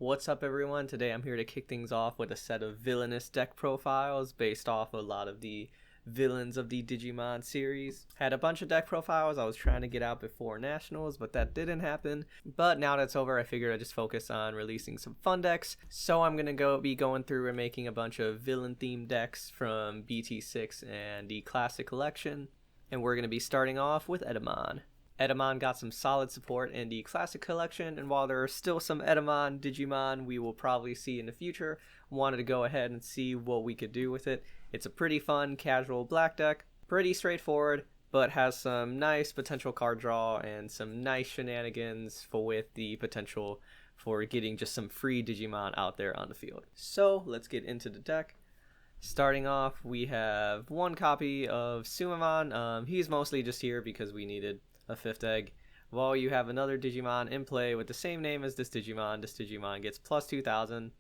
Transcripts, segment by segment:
What's up everyone? Today I'm here to kick things off with a set of villainous deck profiles based off a lot of the villains of the Digimon series. Had a bunch of deck profiles I was trying to get out before Nationals, but that didn't happen. But now that's over, I figured I'd just focus on releasing some fun decks. So I'm gonna be going through and making a bunch of villain themed decks from BT6 and the Classic Collection. And we're gonna be starting off with Etamon. Etamon got some solid support in the Classic Collection, and while there are still some Etamon Digimon we will probably see in the future, wanted to go ahead and see what we could do with it. It's a pretty fun, casual black deck, pretty straightforward, but has some nice potential card draw and some nice shenanigans with the potential for getting just some free Digimon out there on the field. So let's get into the deck. Starting off, we have one copy of Tsumemon. He's mostly just here because we needed a fifth egg. While you have another Digimon in play with the same name as this Digimon gets plus 2000.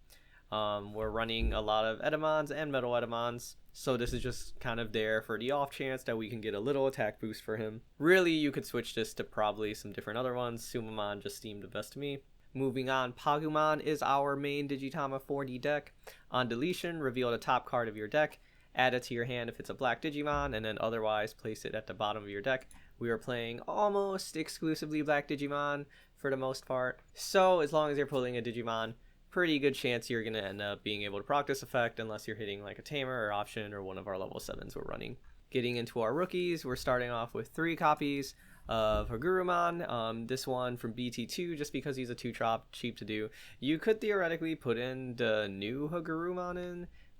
We're running a lot of Etamons and MetalEtemons, so this is just kind of there for the off chance that we can get a little attack boost for him. Really, you could switch this to probably some different other ones. Tsumemon just seemed the best to me. Moving on, Pagumon is our main Digitama 4D deck. On deletion, reveal the top card of your deck, add it to your hand if it's a black Digimon, and then otherwise place it at the bottom of your deck. We are playing almost exclusively black Digimon for the most part, so as long as you're pulling a Digimon, pretty good chance you're going to end up being able to proc this effect unless you're hitting like a Tamer or Option or one of our level 7s we're running. Getting into our rookies, we're starting off with 3 copies of Hagurumon. This one from BT2 just because he's a 2-drop, cheap to do. You could theoretically put in the new Hagurumon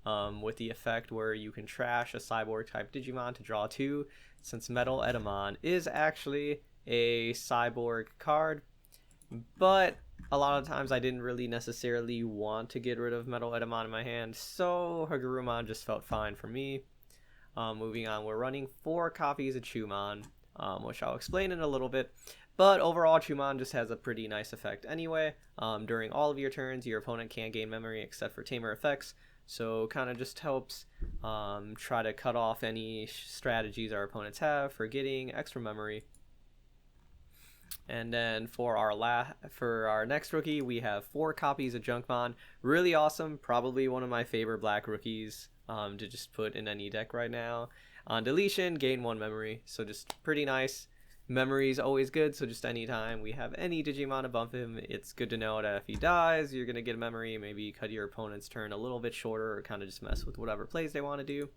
in with the effect where you can trash a cyborg type Digimon to draw 2, since MetalEtemon is actually a cyborg card, but a lot of times I didn't really necessarily want to get rid of MetalEtemon in my hand, so Hagurumon just felt fine for me. Moving on, we're running 4 copies of Chuumon, which I'll explain in a little bit, but overall Chuumon just has a pretty nice effect anyway. During all of your turns, your opponent can't gain memory except for Tamer effects, so kind of just helps try to cut off any strategies our opponents have for getting extra memory. And then for our next rookie, we have 4 copies of Junkmon. Really awesome, probably one of my favorite black rookies to just put in any deck right now. On deletion, gain 1 memory, so just pretty nice. Memory is always good, so just anytime we have any Digimon above him, it's good to know that if he dies, you're going to get a memory, maybe cut your opponent's turn a little bit shorter, or kind of just mess with whatever plays they want to do.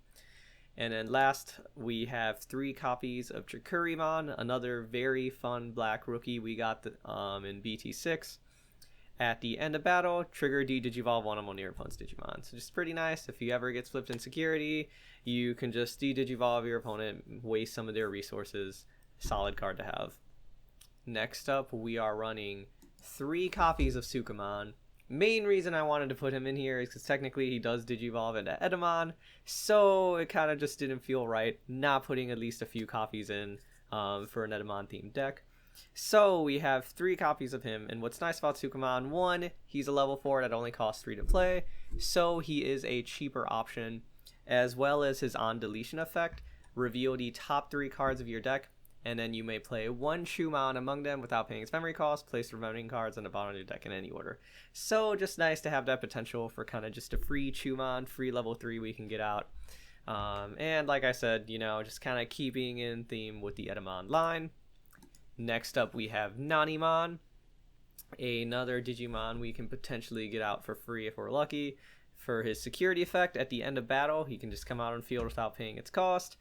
And then last, we have 3 copies of Chikurimon, another very fun black rookie we got in BT6. At the end of battle, trigger de-digivolve one of your opponent's Digimon. So just pretty nice. If he ever gets flipped in security, you can just de-digivolve your opponent, waste some of their resources. Solid card to have. Next up, we are running 3 copies of Sukamon. Main reason I wanted to put him in here is because technically he does digivolve into Etemon, so it kind of just didn't feel right not putting at least a few copies in for an Etemon themed deck. So we have 3 copies of him, and what's nice about Sukamon, 1, he's a level 4 that only costs 3 to play, so he is a cheaper option, as well as his on deletion effect. Reveal the top 3 cards of your deck, and then you may play 1 Chuumon among them without paying its memory cost. Place remaining cards on the bottom of your deck in any order. So just nice to have that potential for kind of just a free Chuumon, free level 3 we can get out. And like I said, you know, just kind of keeping in theme with the Etemon line. Next up, we have Nanimon, another Digimon we can potentially get out for free if we're lucky. For his security effect, at the end of battle, he can just come out on field without paying its cost.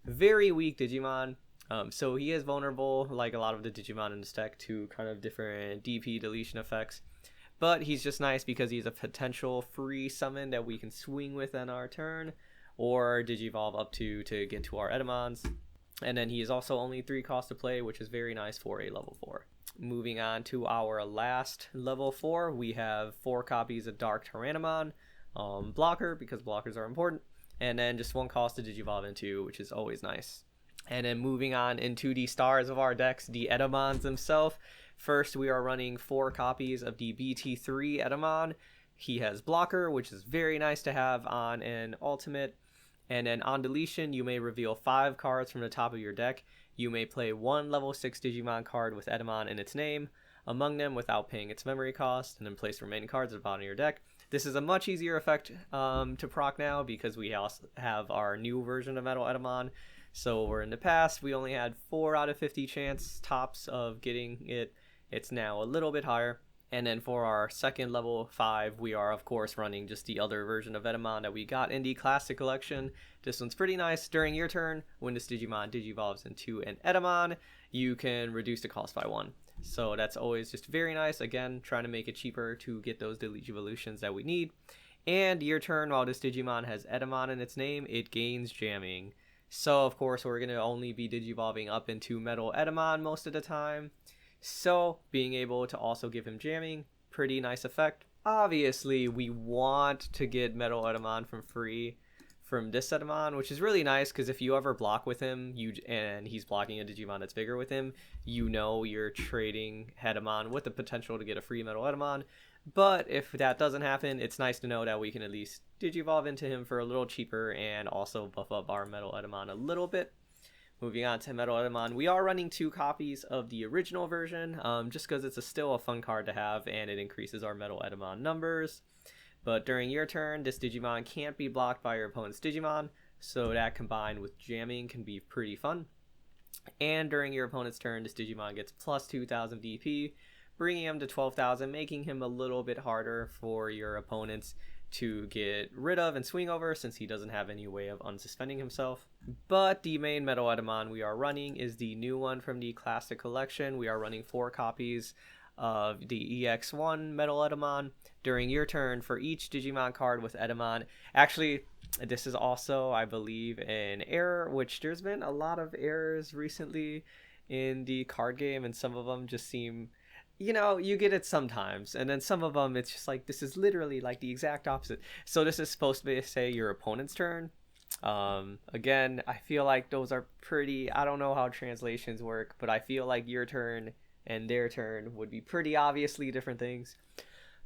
Very weak Digimon. So he is vulnerable, like a lot of the Digimon in this deck, to kind of different DP deletion effects. But he's just nice because he's a potential free summon that we can swing with on our turn, or Digivolve up to get to our Etemons. And then he is also only 3 cost to play, which is very nice for a level 4. Moving on to our last level 4, we have 4 copies of Dark Tyrannomon, blocker, because blockers are important, and then just 1 cost to Digivolve into, which is always nice. And then moving on into the stars of our decks, the Etemons themselves. First, we are running 4 copies of the BT3 Etemon. He has blocker, which is very nice to have on an ultimate. And then on deletion, you may reveal 5 cards from the top of your deck. You may play 1 level 6 Digimon card with Etemon in its name. among them without paying its memory cost, and then place the remaining cards at the bottom of your deck. This is a much easier effect to proc now because we also have our new version of MetalEtemon. So where in the past we only had 4 out of 50 chance tops of getting it, it's now a little bit higher. And then for our second level 5, we are of course running just the other version of Etemon that we got in the Classic Collection. This one's pretty nice. During your turn, when this Digimon digivolves into an Etemon, you can reduce the cost by 1. So that's always just very nice. Again, trying to make it cheaper to get those Digivolutions that we need. And your turn, while this Digimon has Etemon in its name, it gains jamming. So of course we're going to only be digivolving up into MetalEtemon most of the time. So being able to also give him jamming, pretty nice effect. Obviously we want to get MetalEtemon from free from this Etemon, which is really nice because if you ever block with him and he's blocking a Digimon that's bigger with him, you know you're trading Etemon with the potential to get a free MetalEtemon. But if that doesn't happen, it's nice to know that we can at least digivolve into him for a little cheaper and also buff up our MetalEtemon a little bit. Moving on to MetalEtemon, we are running 2 copies of the original version, just because it's still a fun card to have and it increases our MetalEtemon numbers. But during your turn, this Digimon can't be blocked by your opponent's Digimon, so that combined with jamming can be pretty fun. And during your opponent's turn, this Digimon gets plus 2,000 DP, bringing him to 12,000, making him a little bit harder for your opponents to get rid of and swing over since he doesn't have any way of unsuspending himself. But the main MetalEtemon we are running is the new one from the Classic Collection. We are running 4 copies of the EX1 MetalEtemon. During your turn, for each Digimon card with Etemon, actually this is also, I believe, an error, which there's been a lot of errors recently in the card game, and some of them just seem, you know, you get it sometimes, and then some of them it's just like, this is literally like the exact opposite. So this is supposed to be, say, your opponent's turn. Again, I feel like those are pretty, I don't know how translations work, but I feel like your turn and their turn would be pretty obviously different things.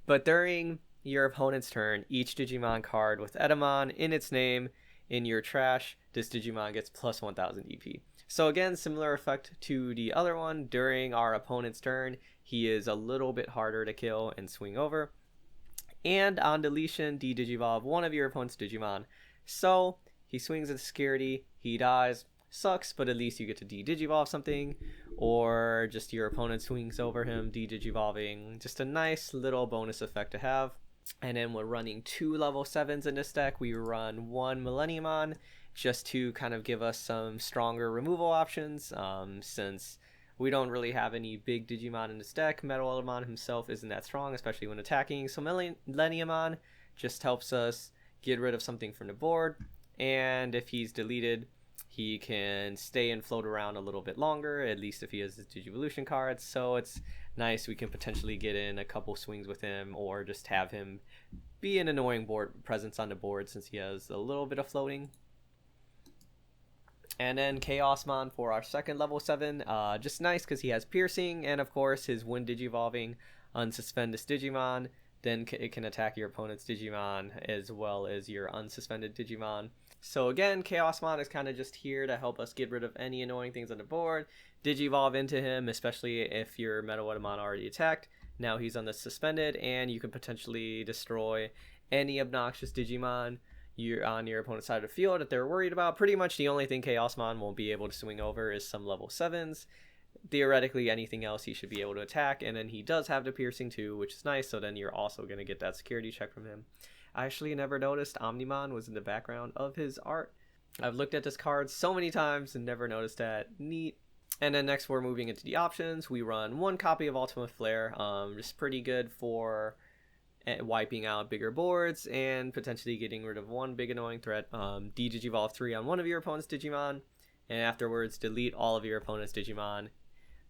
But during your opponent's turn, each Digimon card with Etemon in its name in your trash, this Digimon gets plus 1000 EP. So again, similar effect to the other one. During our opponent's turn, he is a little bit harder to kill and swing over. And on deletion, de-digivolve one of your opponent's Digimon. So he swings at security, he dies, sucks, but at least you get to de-digivolve something. Or just your opponent swings over him, de-digivolving. Just a nice little bonus effect to have. And then we're running 2 level 7s in this deck. We run 1 Millenniummon just to kind of give us some stronger removal options, since we don't really have any big Digimon in this deck. MetalEtemon himself isn't that strong, especially when attacking. So Millenniummon just helps us get rid of something from the board. And if he's deleted, he can stay and float around a little bit longer, at least if he has his Digivolution cards. So it's nice, we can potentially get in a couple swings with him, or just have him be an annoying board presence on the board since he has a little bit of floating. And then Chaosmon for our second level 7, just nice because he has piercing, and of course his when digivolving, unsuspend this Digimon, then it can attack your opponent's Digimon as well as your unsuspended Digimon. So again, Chaosmon is kind of just here to help us get rid of any annoying things on the board, digivolve into him, especially if your MetalEtemon already attacked. Now he's on the suspended, and you can potentially destroy any obnoxious Digimon you're on your opponent's side of the field that they're worried about. Pretty much the only thing Chaosmon won't be able to swing over is some level 7s. Theoretically, anything else he should be able to attack, and then he does have the piercing too, which is nice, so then you're also going to get that security check from him. I actually never noticed Omnimon was in the background of his art. I've looked at this card so many times and never noticed that. Neat. And then next we're moving into the options. We run 1 copy of Ultimate Flare, just pretty good for wiping out bigger boards and potentially getting rid of one big annoying threat. De-digivolve 3 on one of your opponent's Digimon, and afterwards delete all of your opponent's Digimon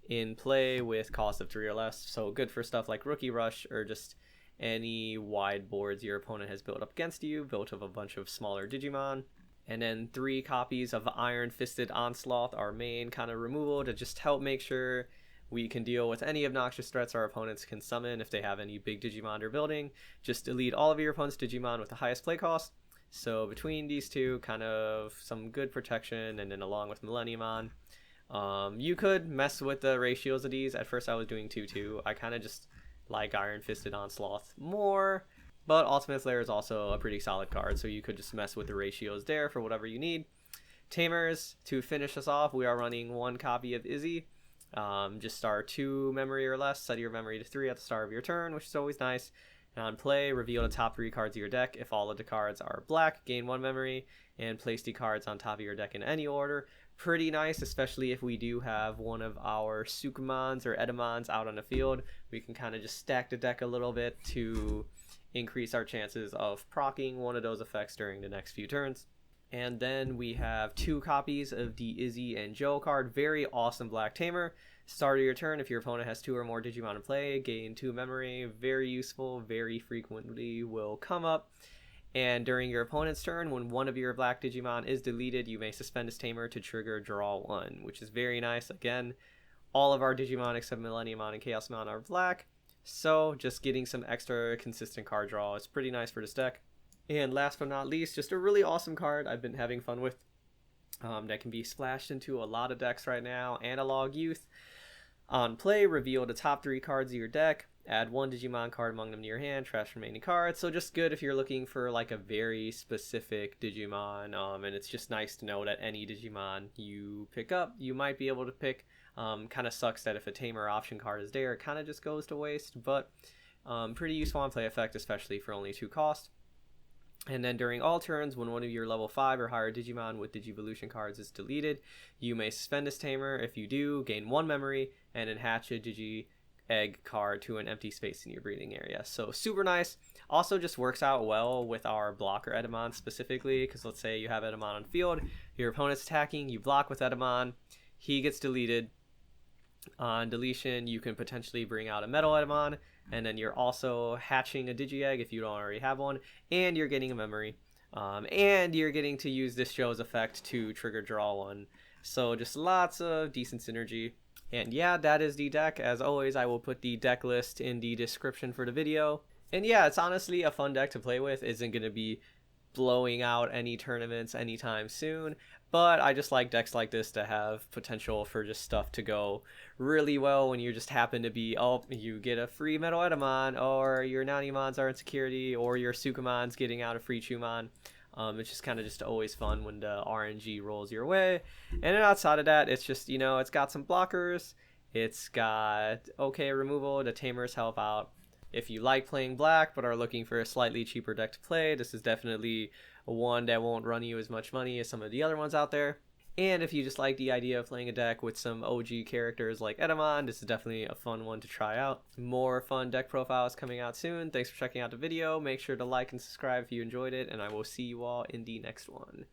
in play with cost of 3 or less. So good for stuff like Rookie Rush, or just any wide boards your opponent has built up against you, built of a bunch of smaller Digimon. And then 3 copies of Iron Fisted Onslaught, our main kind of removal, to just help make sure we can deal with any obnoxious threats our opponents can summon if they have any big Digimon they're building. Just delete all of your opponent's Digimon with the highest play cost. So between these two, kind of some good protection, and then along with Millenniummon, You could mess with the ratios of these. At first I was doing 2-2. I kind of just like Iron Fisted Onslaught more, but Ultimate Flare is also a pretty solid card, so you could just mess with the ratios there for whatever you need. Tamers, to finish us off, we are running 1 copy of Izzy. Just star 2 memory or less, set your memory to 3 at the start of your turn, which is always nice. And on play, reveal the top 3 cards of your deck. If all of the cards are black, gain 1 memory, and place the cards on top of your deck in any order. Pretty nice, especially if we do have one of our Sukamons or Etamons out on the field. We can kind of just stack the deck a little bit to increase our chances of proccing one of those effects during the next few turns. And then we have 2 copies of the Izzy and Joe card. Very awesome black tamer. Start of your turn, if your opponent has 2 or more Digimon in play, gain 2 memory. Very useful, very frequently will come up. And during your opponent's turn, when one of your black Digimon is deleted, you may suspend this tamer to trigger draw 1, which is very nice. Again, all of our Digimon except Millenniummon and Chaosmon are black, so just getting some extra consistent card draw is pretty nice for this deck. And last but not least, just a really awesome card I've been having fun with that can be splashed into a lot of decks right now. Analog Youth. On play, reveal the top 3 cards of your deck. Add 1 Digimon card among them to your hand, trash remaining cards. So just good if you're looking for like a very specific Digimon, and it's just nice to know that any Digimon you pick up, you might be able to pick. Kind of sucks that if a tamer option card is there, it kind of just goes to waste, but pretty useful on play effect, especially for only 2 cost. And then during all turns, when one of your level 5 or higher Digimon with Digivolution cards is deleted, you may suspend this tamer. If you do, gain 1 memory and then hatch a Digi Egg card to an empty space in your breeding area. So super nice. Also just works out well with our blocker Etemon specifically, because let's say you have Etemon on field, your opponent's attacking, you block with Etemon, he gets deleted. On deletion, you can potentially bring out a MetalEtemon, and then you're also hatching a Digi-Egg if you don't already have one, and you're getting a memory. And you're getting to use this show's effect to trigger draw 1. So just lots of decent synergy. And yeah, that is the deck. As always, I will put the deck list in the description for the video. And yeah, it's honestly a fun deck to play with. Isn't going to be blowing out any tournaments anytime soon, but I just like decks like this to have potential for just stuff to go really well when you just happen to be, oh, you get a free MetalEtemon, or your Nanimons are in security, or your Sukamon's getting out a free Chuumon. It's just kind of just always fun when the RNG rolls your way. And then outside of that, it's just, you know, it's got some blockers, it's got okay removal, the tamers help out. If you like playing black but are looking for a slightly cheaper deck to play, this is definitely one that won't run you as much money as some of the other ones out there. And if you just like the idea of playing a deck with some OG characters like Etamon, this is definitely a fun one to try out. More fun deck profiles coming out soon. Thanks for checking out the video. Make sure to like and subscribe if you enjoyed it, and I will see you all in the next one.